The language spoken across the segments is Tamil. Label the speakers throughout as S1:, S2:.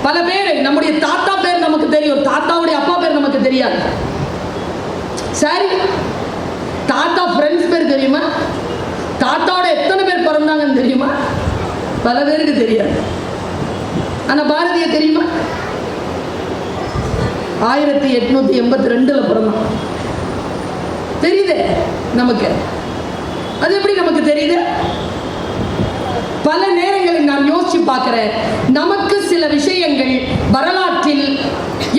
S1: பல பேர் நம்முடைய தாத்தா பேர் நமக்கு தெரியும், தாத்தாவுடைய அப்பா பேர் நமக்கு தெரியாது. சரி, தாத்தா ஃப்ரெண்ட்ஸ் பேர் தெரியுமா? தாத்தாவோட எத்தனை பேர் பிறந்தாங்கன்னு தெரியுமா? பல பேருக்கு தெரியாது. ஆனா பாரதிய தெரியுமா? 1882 பிறந்தான். தெரியுது நமக்கு. அது எப்படி நமக்கு தெரியுது? பல நேரங்களில் நான் யோசிச்சு பார்க்கிறேன், நமக்கு சில விஷயங்கள் வரலாற்றில்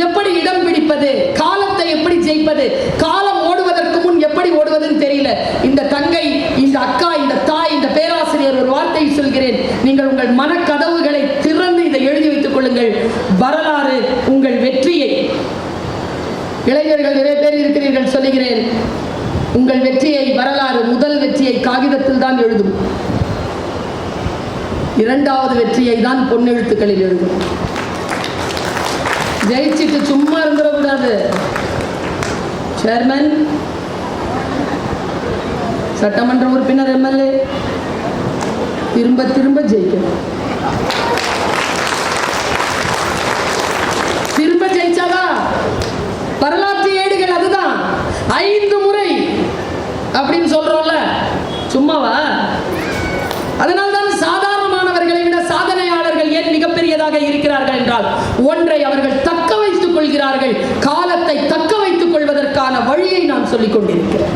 S1: எப்படி இடம் பிடிப்பது, காலத்தை எப்படி ஜெயிப்பது, காலம் ஓடுவதற்கு முன் எப்படி ஓடுவதுன்னு தெரியல. இந்த தங்கை, இந்த அக்கா, இந்த தாய், இந்த பேராசிரியர் ஒரு வார்த்தை சொல்கிறேன், நீங்கள் உங்கள் மனக்கதவுகளை திறந்து இதை எழுதி வைத்துக் கொள்ளுங்கள். வரலாறு உங்கள் வெற்றியை, இளைஞர்கள் நிறைய பேர் இருக்கிறீர்கள், சொல்லுகிறேன், உங்கள் வெற்றியை, வரலாறு முதல் வெற்றியை காகிதத்தில் தான் எழுதும், இரண்டாவது வெற்றியை தான் பொன்னெழுத்துக்களில் எழுதும். ஜெயிச்சுட்டு சும்மா இருந்துடக்கூடாது. சேர்மன், சட்டமன்ற உறுப்பினர், எம்எல்ஏ திரும்ப திரும்ப ஜெயிக்கணும். திரும்ப ஜெயிச்சாதான் வரலாற்று ஏடுகள் அதுதான் 5 முறை அப்படின்னு சொல்றோம்ல, சும்மாவா? அதனால்தான் சாதாரணமானவர்களை விட சாதனையாளர்கள் ஏன் மிகப்பெரியதாக இருக்கிறார்கள் என்றால், ஒன்றை அவர்கள் தக்க வைத்துக் கொள்கிறார்கள். காலத்தை தக்க வைத்துக் கொள்வதற்கான வழியை நான் சொல்லிக் கொண்டிருக்கிறேன்.